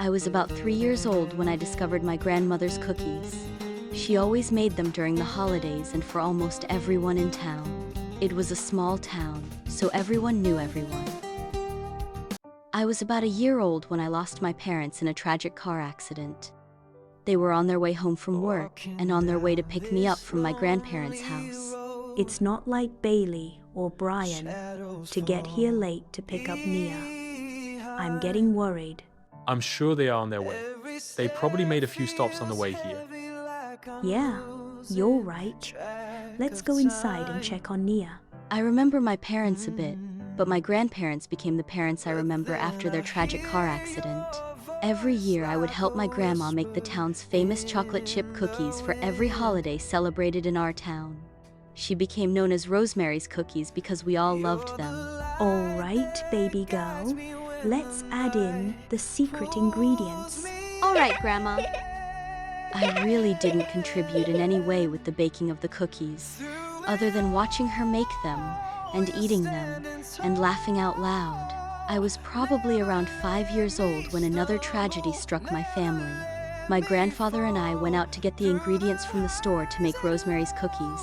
I was about 3 years old when I discovered my grandmother's cookies. She always made them during the holidays and for almost everyone in town. It was a small town, so everyone knew everyone. I was about a year old when I lost my parents in a tragic car accident. They were on their way home from work and on their way to pick me up from my grandparents' house. It's not like Bailey or Brian to get here late to pick up Nia. I'm getting worried. I'm sure they are on their way. They probably made a few stops on the way here. Yeah, you're right. Let's go inside and check on Nia. I remember my parents a bit, but my grandparents became the parents I remember after their tragic car accident. Every year I would help my grandma make the town's famous chocolate chip cookies for every holiday celebrated in our town. She became known as Rosemary's cookies because we all loved them. All right, baby girl. Let's add in the secret ingredients. All right, Grandma. I really didn't contribute in any way with the baking of the cookies, other than watching her make them and eating them and laughing out loud. I was probably around 5 years old when another tragedy struck my family. My grandfather and I went out to get the ingredients from the store to make Rosemary's cookies,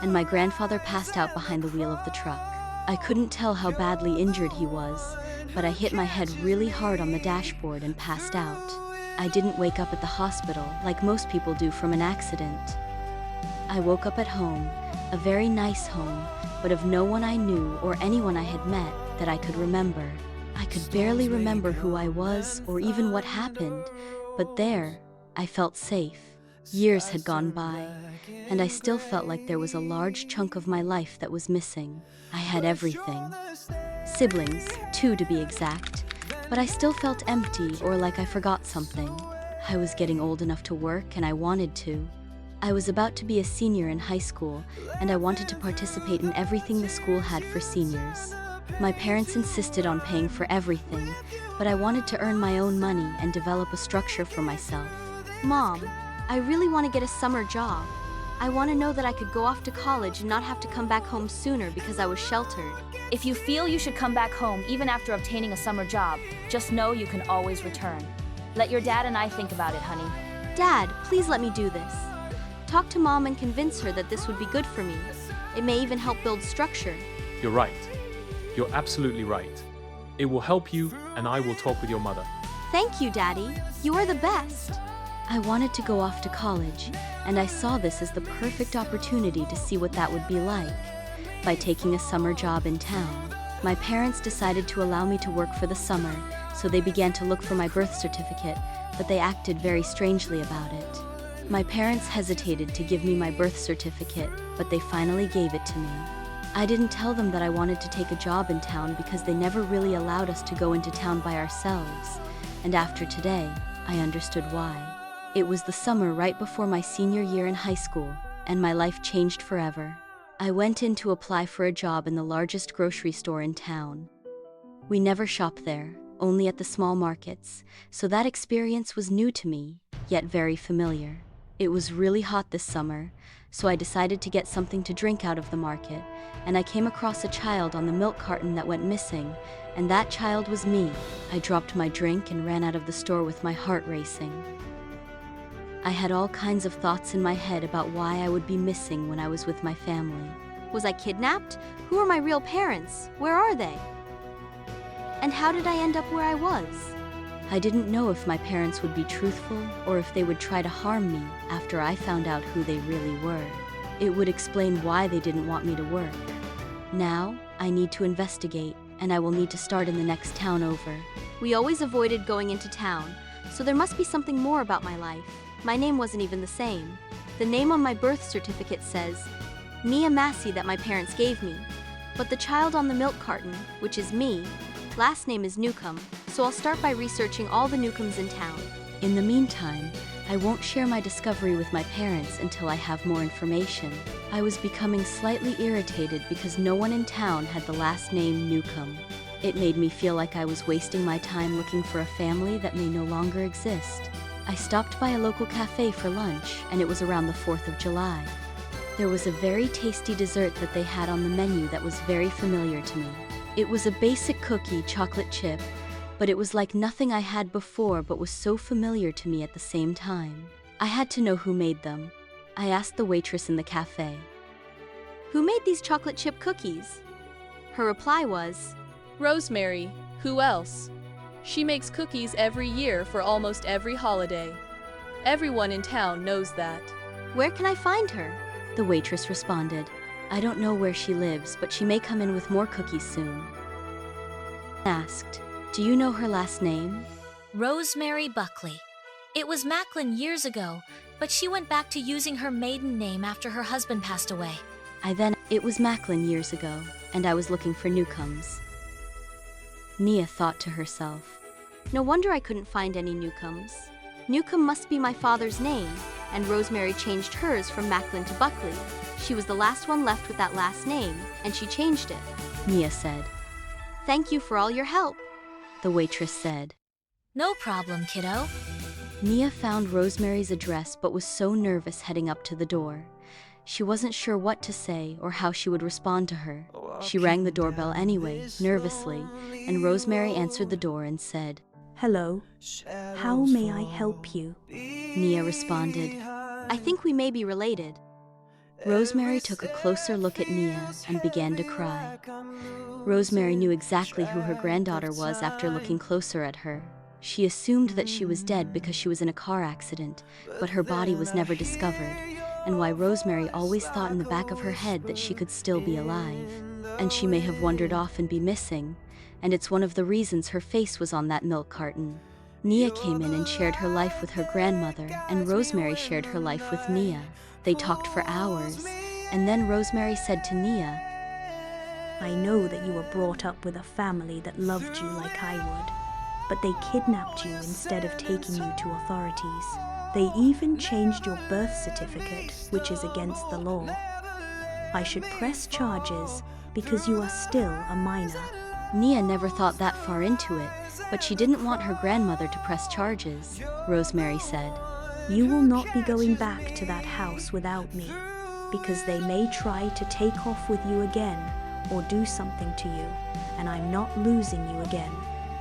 and my grandfather passed out behind the wheel of the truck. I couldn't tell how badly injured he was, but I hit my head really hard on the dashboard and passed out. I didn't wake up at the hospital like most people do from an accident. I woke up at home, a very nice home, but of no one I knew or anyone I had met that I could remember. I could barely remember who I was or even what happened, but there, I felt safe. Years had gone by, and I still felt like there was a large chunk of my life that was missing. I had everything. Siblings, 2 to be exact, but I still felt empty or like I forgot something. I was getting old enough to work and I wanted to. I was about to be a senior in high school, and I wanted to participate in everything the school had for seniors. My parents insisted on paying for everything, but I wanted to earn my own money and develop a structure for myself. Mom, I really want to get a summer job. I want to know that I could go off to college and not have to come back home sooner because I was sheltered. If you feel you should come back home even after obtaining a summer job, just know you can always return. Let your dad and I think about it, honey. Dad, please let me do this. Talk to Mom and convince her that this would be good for me. It may even help build structure. You're right. You're absolutely right. It will help you, and I will talk with your mother. Thank you, Daddy. You are the best. I wanted to go off to college, and I saw this as the perfect opportunity to see what that would be like. By taking a summer job in town, my parents decided to allow me to work for the summer, so they began to look for my birth certificate, but they acted very strangely about it. My parents hesitated to give me my birth certificate, but they finally gave it to me. I didn't tell them that I wanted to take a job in town because they never really allowed us to go into town by ourselves, and after today, I understood why. It was the summer right before my senior year in high school, and my life changed forever. I went in to apply for a job in the largest grocery store in town. We never shopped there, only at the small markets, so that experience was new to me, yet very familiar. It was really hot this summer, so I decided to get something to drink out of the market, and I came across a child on the milk carton that went missing, and that child was me. I dropped my drink and ran out of the store with my heart racing. I had all kinds of thoughts in my head about why I would be missing when I was with my family. Was I kidnapped? Who are my real parents? Where are they? And how did I end up where I was? I didn't know if my parents would be truthful or if they would try to harm me after I found out who they really were. It would explain why they didn't want me to work. Now, I need to investigate, and I will need to start in the next town over. We always avoided going into town, so there must be something more about my life. My name wasn't even the same. The name on my birth certificate says Nia Massey that my parents gave me, but the child on the milk carton, which is me, last name is Newcomb, so I'll start by researching all the Newcombs in town. In the meantime, I won't share my discovery with my parents until I have more information. I was becoming slightly irritated because no one in town had the last name Newcomb. It made me feel like I was wasting my time looking for a family that may no longer exist. I stopped by a local cafe for lunch, and it was around the 4th of July. There was a very tasty dessert that they had on the menu that was very familiar to me. It was a basic cookie chocolate chip, but it was like nothing I had before but was so familiar to me at the same time. I had to know who made them. I asked the waitress in the cafe, "Who made these chocolate chip cookies?" Her reply was, Rosemary, who else? She makes cookies every year for almost every holiday. Everyone in town knows that. "Where can I find her?" The waitress responded, "I don't know where she lives, but she may come in with more cookies soon." I asked, "Do you know her last name?" Rosemary Buckley. It was Macklin years ago, but she went back to using her maiden name after her husband passed away. It was Macklin years ago, and I was looking for Newcombs. Nia thought to herself, "No wonder I couldn't find any Newcombs. Newcomb must be my father's name, and Rosemary changed hers from Macklin to Buckley. She was the last one left with that last name, and she changed it," Nia said. "Thank you for all your help," the waitress said. No problem, kiddo. Nia found Rosemary's address but was so nervous heading up to the door. She wasn't sure what to say or how she would respond to her. She rang the doorbell anyway, nervously, and Rosemary answered the door and said, Hello, how may I help you? Nia responded, "I think we may be related." Rosemary took a closer look at Nia and began to cry. Rosemary knew exactly who her granddaughter was after looking closer at her. She assumed that she was dead because she was in a car accident, but her body was never discovered, and why Rosemary always thought in the back of her head that she could still be alive. And she may have wandered off and be missing, and it's one of the reasons her face was on that milk carton. Nia came in and shared her life with her grandmother, and Rosemary shared her life with Nia. They talked for hours, and then Rosemary said to Nia, I know that you were brought up with a family that loved you like I would, but they kidnapped you instead of taking you to authorities. They even changed your birth certificate, which is against the law. I should press charges because you are still a minor. Nia never thought that far into it, but she didn't want her grandmother to press charges, Rosemary said. You will not be going back to that house without me, because they may try to take off with you again or do something to you, and I'm not losing you again.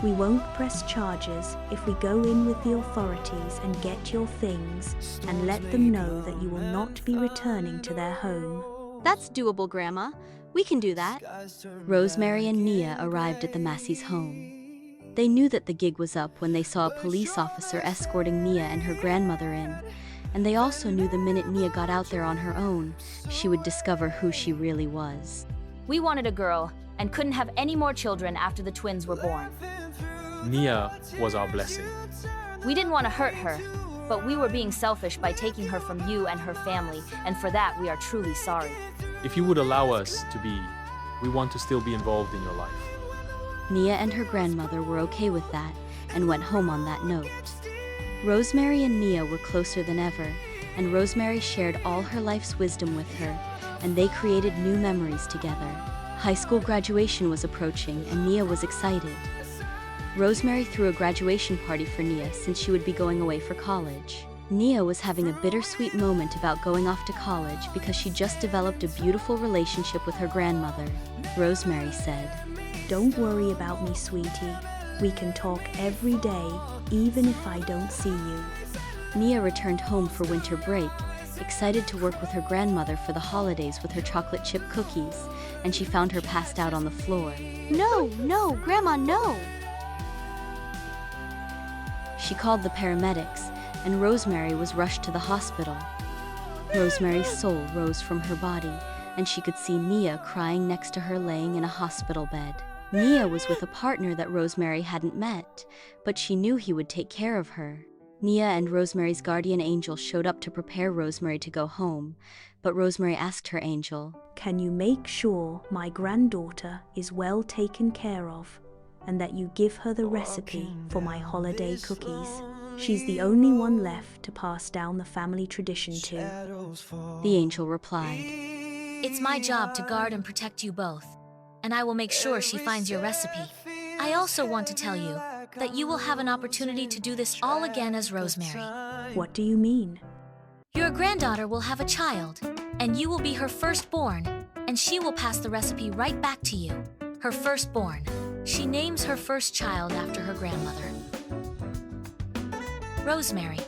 We won't press charges if we go in with the authorities and get your things and let them know that you will not be returning to their home. That's doable, Grandma. We can do that. Rosemary and Nia arrived at the Masseys' home. They knew that the gig was up when they saw a police officer escorting Nia and her grandmother in, and they also knew the minute Nia got out there on her own, she would discover who she really was. We wanted a girl and couldn't have any more children after the twins were born. Nia was our blessing. We didn't want to hurt her, but we were being selfish by taking her from you and her family, and for that we are truly sorry. If you would allow us to be, we want to still be involved in your life. Nia and her grandmother were okay with that and went home on that note. Rosemary and Nia were closer than ever, and Rosemary shared all her life's wisdom with her, and they created new memories together. High school graduation was approaching, and Nia was excited. Rosemary threw a graduation party for Nia since she would be going away for college. Nia was having a bittersweet moment about going off to college because she just developed a beautiful relationship with her grandmother. Rosemary said, Don't worry about me, sweetie. We can talk every day, even if I don't see you. Nia returned home for winter break, excited to work with her grandmother for the holidays with her chocolate chip cookies, and she found her passed out on the floor. No, Grandma, no! She called the paramedics, and Rosemary was rushed to the hospital. Rosemary's soul rose from her body, and she could see Nia crying next to her laying in a hospital bed. Nia was with a partner that Rosemary hadn't met, but she knew he would take care of her. Nia and Rosemary's guardian angel showed up to prepare Rosemary to go home, but Rosemary asked her angel, Can you make sure my granddaughter is well taken care of, and that you give her the recipe for my holiday cookies? She's the only one left to pass down the family tradition to. The angel replied, It's my job to guard and protect you both, and I will make sure she finds your recipe. I also want to tell you that you will have an opportunity to do this all again as Rosemary. What do you mean? Your granddaughter will have a child, and you will be her firstborn, and she will pass the recipe right back to you. Her firstborn. She names her first child after her grandmother. Rosemary.